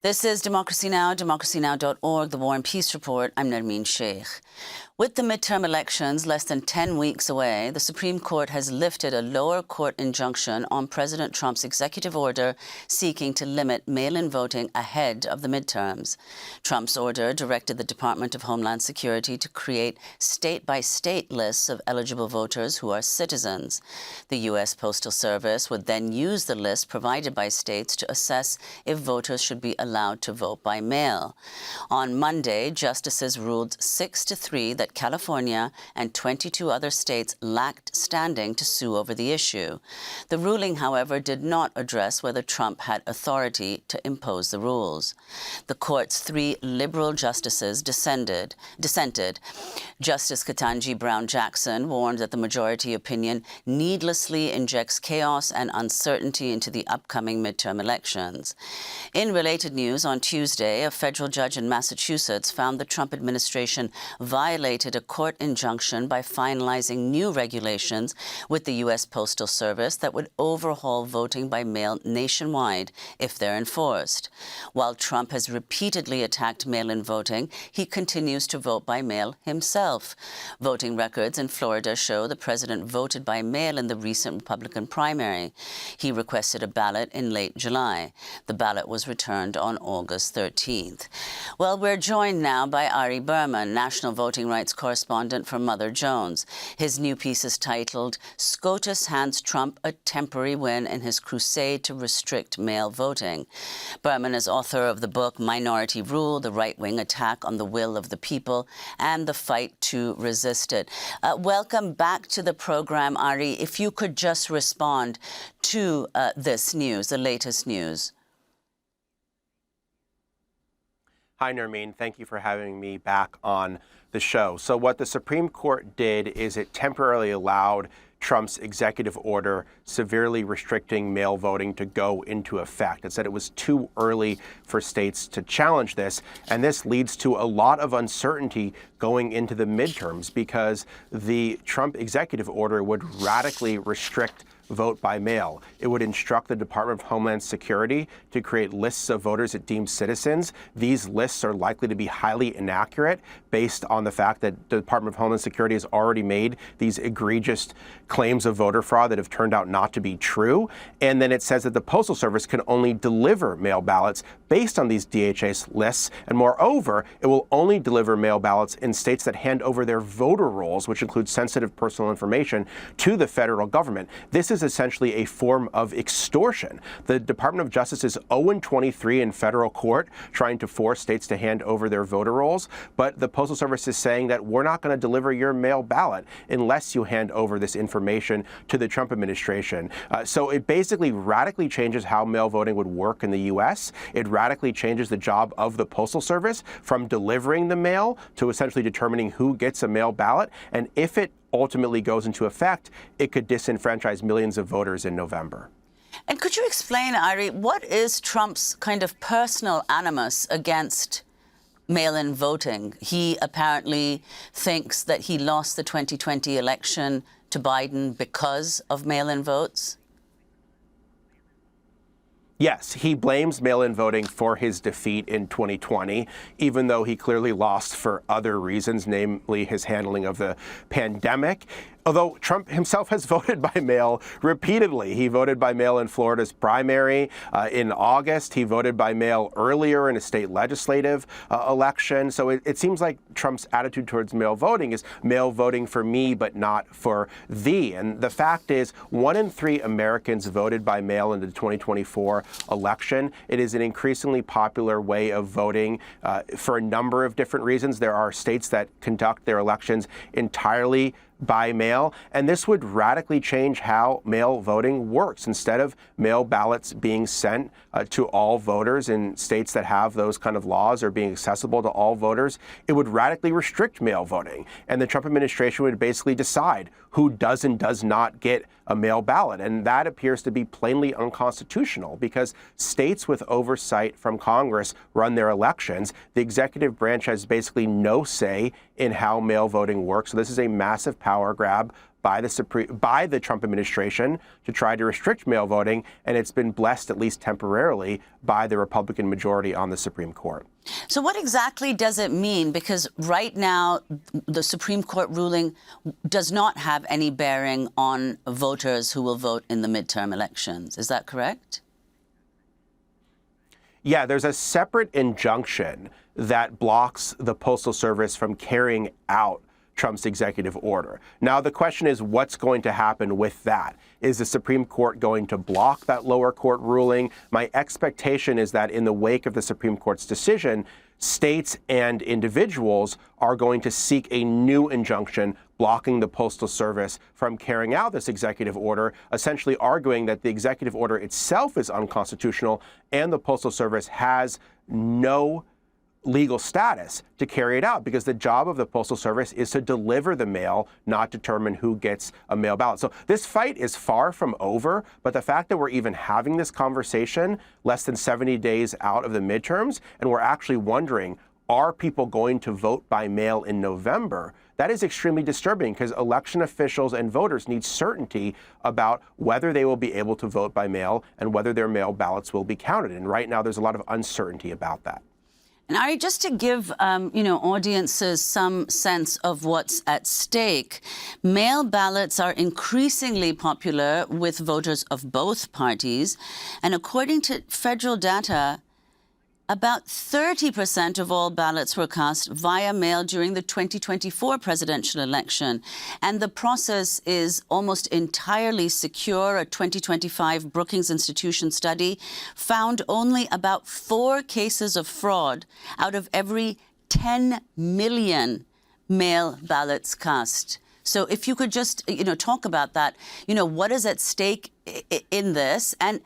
This is Democracy Now!, democracynow.org, The War and Peace Report. I'm Nermeen Sheikh. With the midterm elections less than 10 weeks away, the Supreme Court has lifted a lower court injunction on President Trump's executive order seeking to limit mail-in voting ahead of the midterms. Trump's order directed the Department of Homeland Security to create state-by-state lists of eligible voters who are citizens. The U.S. Postal Service would then use the list provided by states to assess if voters should be allowed to vote by mail. On Monday, justices ruled 6-3 that California and 22 other states lacked standing to sue over the issue. The ruling, however, did not address whether Trump had authority to impose the rules. The court's 3 liberal justices dissented. Justice Ketanji Brown Jackson warned that the majority opinion needlessly injects chaos and uncertainty into the upcoming midterm elections. In related news, on Tuesday, a federal judge in Massachusetts found the Trump administration violated a court injunction by finalizing new regulations with the U.S. Postal Service that would overhaul voting by mail nationwide if they're enforced. While Trump has repeatedly attacked mail-in voting, he continues to vote by mail himself. Voting records in Florida show the president voted by mail in the recent Republican primary. He requested a ballot in late July. The ballot was returned on August 13th. Well, we're joined now by Ari Berman, national voting rights correspondent for Mother Jones. His new piece is titled, "SCOTUS Hands Trump a Temporary Win in His Crusade to Restrict Mail Voting." Berman is author of the book Minority Rule, The Right-Wing Attack on the Will of the People, and The Fight to Resist It. Welcome back to the program, Ari. If you could just respond to this news, the latest news. Hi, Nermeen. Thank you for having me back on the show. So what the Supreme Court did is it temporarily allowed Trump's executive order severely restricting mail voting to go into effect. It said it was too early for states to challenge this, and this leads to a lot of uncertainty going into the midterms because the Trump executive order would radically restrict vote by mail. It would instruct the Department of Homeland Security to create lists of voters it deems citizens. These lists are likely to be highly inaccurate based on the fact that the Department of Homeland Security has already made these egregious claims of voter fraud that have turned out not to be true. And then it says that the Postal Service can only deliver mail ballots based on these DHS lists. And moreover, it will only deliver mail ballots in states that hand over their voter rolls, which includes sensitive personal information, to the federal government. This is essentially a form of extortion. The Department of Justice is 0-23 in federal court trying to force states to hand over their voter rolls, but the Postal Service is saying that we're not going to deliver your mail ballot unless you hand over this information to the Trump administration. So it basically radically changes how mail voting would work in the U.S. It radically changes the job of the Postal Service from delivering the mail to essentially determining who gets a mail ballot. And if it ultimately goes into effect, it could disenfranchise millions of voters in November. And could you explain, Ari, what is Trump's kind of personal animus against mail-in voting? He apparently thinks that he lost the 2020 election to Biden because of mail-in votes. Yes, he blames mail-in voting for his defeat in 2020, even though he clearly lost for other reasons, namely his handling of the pandemic. Although Trump himself has voted by mail repeatedly. He voted by mail in Florida's primary in August. He voted by mail earlier in a state legislative election. So it seems like Trump's attitude towards mail voting is mail voting for me, but not for thee. And the fact is, 1 in 3 Americans voted by mail in the 2024 election. It is an increasingly popular way of voting for a number of different reasons. There are states that conduct their elections entirely by mail, and this would radically change how mail voting works. Instead of mail ballots being sent to all voters in states that have those kind of laws or being accessible to all voters, it would radically restrict mail voting. And the Trump administration would basically decide who does and does not get a mail ballot. And that appears to be plainly unconstitutional because states with oversight from Congress run their elections. The executive branch has basically no say in how mail voting works. So this is a massive power grab by the Trump administration to try to restrict mail voting, and it's been blessed, at least temporarily, by the Republican majority on the Supreme Court. So what exactly does it mean? Because right now, the Supreme Court ruling does not have any bearing on voters who will vote in the midterm elections. Is that correct? Yeah, there's a separate injunction that blocks the Postal Service from carrying out Trump's executive order. Now, the question is, what's going to happen with that? Is the Supreme Court going to block that lower court ruling? My expectation is that in the wake of the Supreme Court's decision, states and individuals are going to seek a new injunction blocking the Postal Service from carrying out this executive order, essentially arguing that the executive order itself is unconstitutional and the Postal Service has no legal status to carry it out, because the job of the Postal Service is to deliver the mail, not determine who gets a mail ballot. So this fight is far from over, but the fact that we're even having this conversation less than 70 days out of the midterms, and we're actually wondering, are people going to vote by mail in November? That is extremely disturbing, because election officials and voters need certainty about whether they will be able to vote by mail and whether their mail ballots will be counted. And right now, there's a lot of uncertainty about that. And Ari, just to give audiences some sense of what's at stake, mail ballots are increasingly popular with voters of both parties. And according to federal data, about 30% of all ballots were cast via mail during the 2024 presidential election. And the process is almost entirely secure. A 2025 Brookings Institution study found only about 4 cases of fraud out of every 10 million mail ballots cast. So if you could just, talk about that, what is at stake in this, and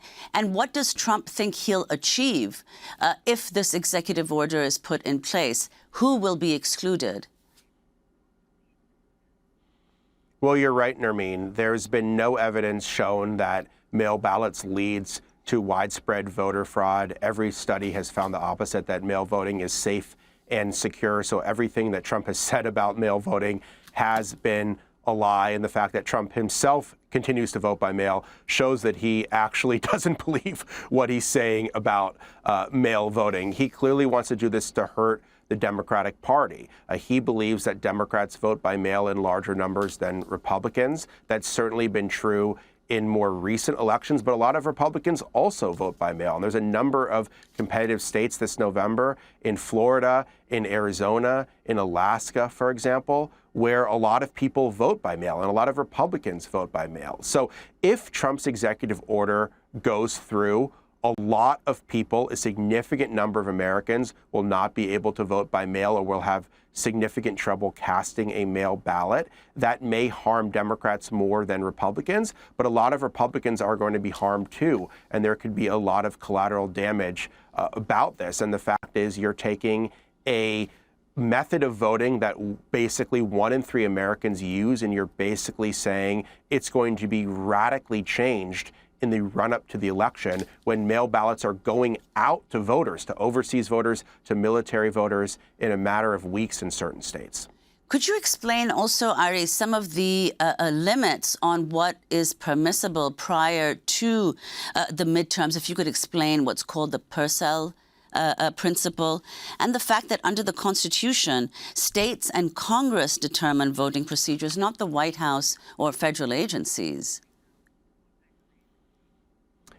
what does Trump think he'll achieve if this executive order is put in place? Who will be excluded? Well, you're right, Nermeen. There's been no evidence shown that mail ballots leads to widespread voter fraud. Every study has found the opposite, that mail voting is safe and secure. So everything that Trump has said about mail voting has been a lie, and the fact that Trump himself continues to vote by mail shows that he actually doesn't believe what he's saying about mail voting. He clearly wants to do this to hurt the Democratic Party. He believes that Democrats vote by mail in larger numbers than Republicans. That's certainly been true in more recent elections, but a lot of Republicans also vote by mail. And there's a number of competitive states this November, in Florida, in Arizona, in Alaska, for example, where a lot of people vote by mail and a lot of Republicans vote by mail. So if Trump's executive order goes through, a lot of people, a significant number of Americans, will not be able to vote by mail or will have significant trouble casting a mail ballot. That may harm Democrats more than Republicans, but a lot of Republicans are going to be harmed too, and there could be a lot of collateral damage about this. And the fact is, you're taking a method of voting that basically 1 in 3 Americans use, and you're basically saying it's going to be radically changed in the run-up to the election, when mail ballots are going out to voters, to overseas voters, to military voters, in a matter of weeks in certain states. Could you explain also, Ari, some of the limits on what is permissible prior to the midterms? If you could explain what's called the Purcell principle, and the fact that under the Constitution, states and Congress determine voting procedures, not the White House or federal agencies.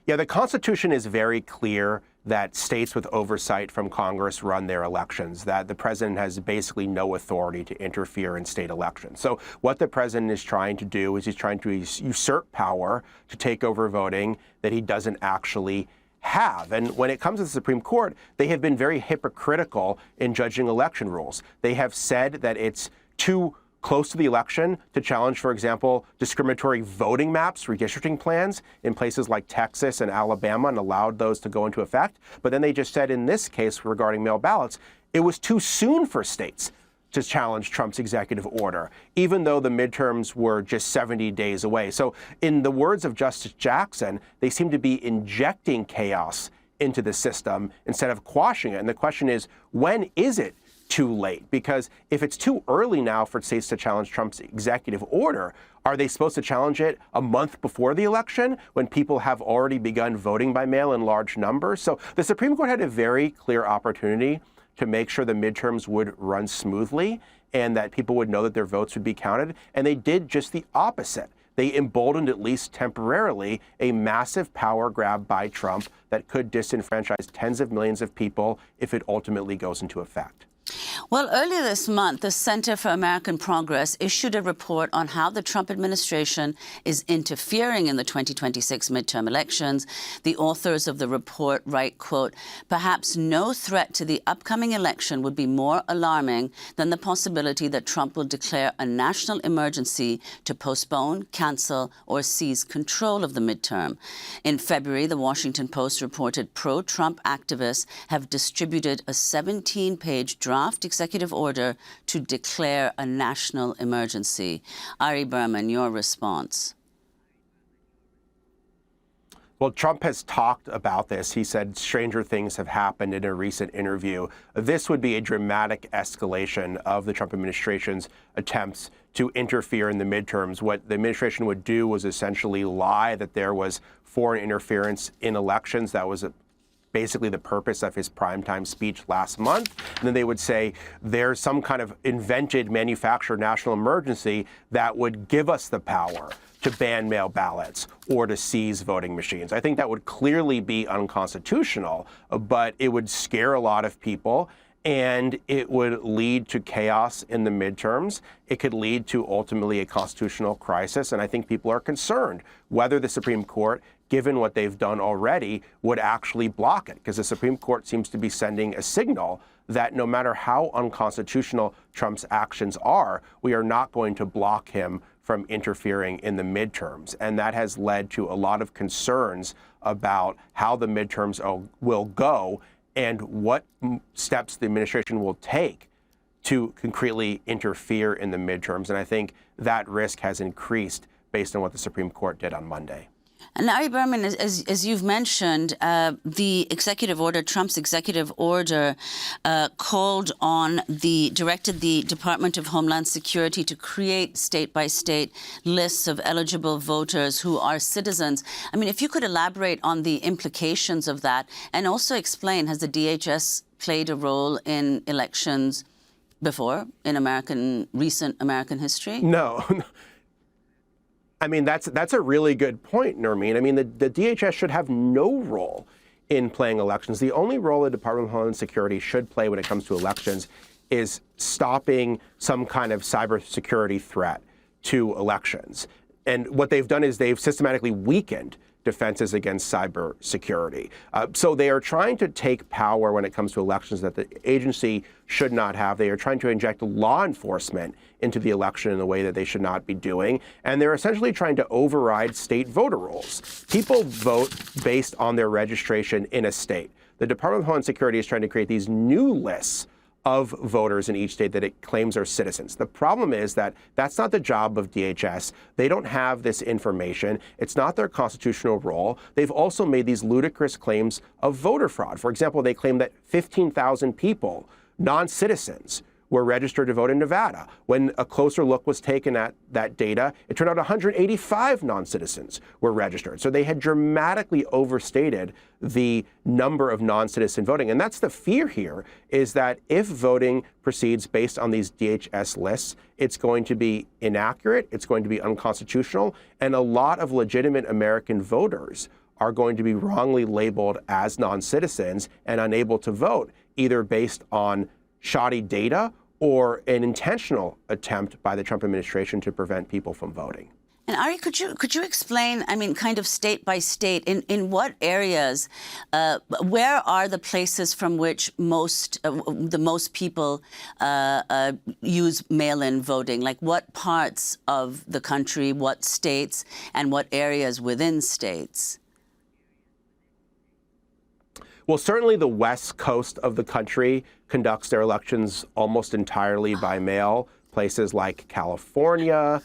Yeah, the Constitution is very clear that states with oversight from Congress run their elections, that the president has basically no authority to interfere in state elections. So what the president is trying to do is he's trying to usurp power to take over voting that he doesn't actually have. And when it comes to the Supreme Court, they have been very hypocritical in judging election rules. They have said that it's too close to the election to challenge, for example, discriminatory voting maps, redistricting plans in places like Texas and Alabama, and allowed those to go into effect. But then they just said in this case regarding mail ballots, it was too soon for states to challenge Trump's executive order, even though the midterms were just 70 days away. So in the words of Justice Jackson, they seem to be injecting chaos into the system instead of quashing it. And the question is, when is it too late. Because if it's too early now for states to challenge Trump's executive order, are they supposed to challenge it a month before the election when people have already begun voting by mail in large numbers? So the Supreme Court had a very clear opportunity to make sure the midterms would run smoothly and that people would know that their votes would be counted. And they did just the opposite. They emboldened, at least temporarily, a massive power grab by Trump that could disenfranchise tens of millions of people if it ultimately goes into effect. Well, earlier this month, the Center for American Progress issued a report on how the Trump administration is interfering in the 2026 midterm elections. The authors of the report write, quote, "Perhaps no threat to the upcoming election would be more alarming than the possibility that Trump will declare a national emergency to postpone, cancel, or seize control of the midterm." In February, the Washington Post reported pro-Trump activists have distributed a 17-page draft executive order to declare a national emergency. Ari Berman, your response. Well, Trump has talked about this. He said stranger things have happened in a recent interview. This would be a dramatic escalation of the Trump administration's attempts to interfere in the midterms. What the administration would do was essentially lie that there was foreign interference in elections. That was basically the purpose of his primetime speech last month. And then they would say there's some kind of invented, manufactured national emergency that would give us the power to ban mail ballots or to seize voting machines. I think that would clearly be unconstitutional, but it would scare a lot of people. And it would lead to chaos in the midterms. It could lead to ultimately a constitutional crisis. And I think people are concerned whether the Supreme Court, given what they've done already, would actually block it. Because the Supreme Court seems to be sending a signal that no matter how unconstitutional Trump's actions are, we are not going to block him from interfering in the midterms. And that has led to a lot of concerns about how the midterms will go and what steps the administration will take to concretely interfere in the midterms. And I think that risk has increased based on what the Supreme Court did on Monday. And Ari Berman, as you've mentioned, the executive order, Trump's executive order, directed the Department of Homeland Security to create state-by-state lists of eligible voters who are citizens. I mean, if you could elaborate on the implications of that and also explain, has the DHS played a role in elections before in recent American history? No. I mean, that's a really good point, Nermeen. I mean, the DHS should have no role in playing elections. The only role the Department of Homeland Security should play when it comes to elections is stopping some kind of cybersecurity threat to elections. And what they've done is they've systematically weakened defenses against cybersecurity. So they are trying to take power when it comes to elections that the agency should not have. They are trying to inject law enforcement into the election in a way that they should not be doing. And they're essentially trying to override state voter rolls. People vote based on their registration in a state. The Department of Homeland Security is trying to create these new lists of voters in each state that it claims are citizens. The problem is that that's not the job of DHS. They don't have this information. It's not their constitutional role. They've also made these ludicrous claims of voter fraud. For example, they claim that 15,000 people, non-citizens, were registered to vote in Nevada. When a closer look was taken at that data, it turned out 185 non-citizens were registered. So they had dramatically overstated the number of non-citizen voting. And that's the fear here, is that if voting proceeds based on these DHS lists, it's going to be inaccurate, it's going to be unconstitutional, and a lot of legitimate American voters are going to be wrongly labeled as non-citizens and unable to vote, either based on shoddy data or an intentional attempt by the Trump administration to prevent people from voting. And Ari, could you explain, I mean, kind of state by state, in what areas, where are the places from which the most people use mail-in voting? Like what parts of the country, what states, and what areas within states? Well, certainly the west coast of the country conducts their elections almost entirely by mail. Places like California,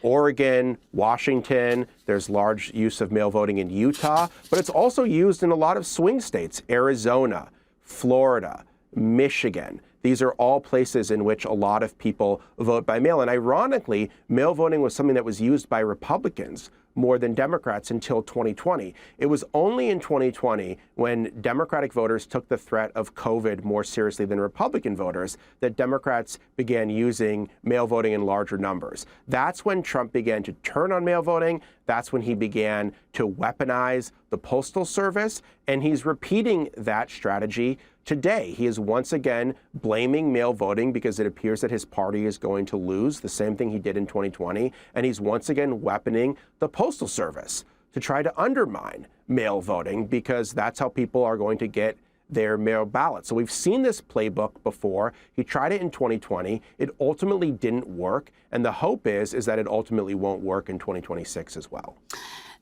Oregon, Washington. There's large use of mail voting in Utah, but it's also used in a lot of swing states, Arizona, Florida, Michigan. These are all places in which a lot of people vote by mail. And ironically, mail voting was something that was used by Republicans more than Democrats until 2020. It was only in 2020, when Democratic voters took the threat of COVID more seriously than Republican voters, that Democrats began using mail voting in larger numbers. That's when Trump began to turn on mail voting. That's when he began to weaponize the Postal Service, and he's repeating that strategy today. He is once again blaming mail voting because it appears that his party is going to lose, the same thing he did in 2020, and he's once again weaponing the Postal Service to try to undermine mail voting, because that's how people are going to get their mail ballots. So we've seen this playbook before. He tried it in 2020. It ultimately didn't work, and the hope is that it ultimately won't work in 2026 as well.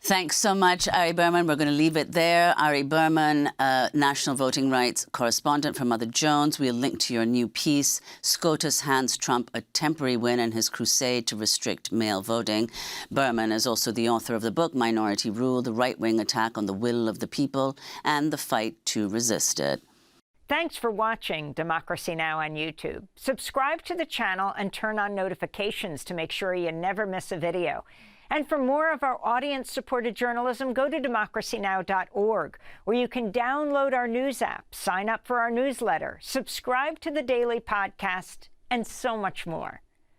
Thanks so much, Ari Berman. We're going to leave it there. Ari Berman, national voting rights correspondent for Mother Jones. We'll link to your new piece, SCOTUS Hands Trump a Temporary Win in His Crusade to Restrict Mail Voting. Berman is also the author of the book, Minority Rule, The Right-Wing Attack on the Will of the People and the Fight to Resist It. Thanks for watching Democracy Now! On YouTube. Subscribe to the channel and turn on notifications to make sure you never miss a video. And for more of our audience-supported journalism, go to democracynow.org, where you can download our news app, sign up for our newsletter, subscribe to the daily podcast, and so much more.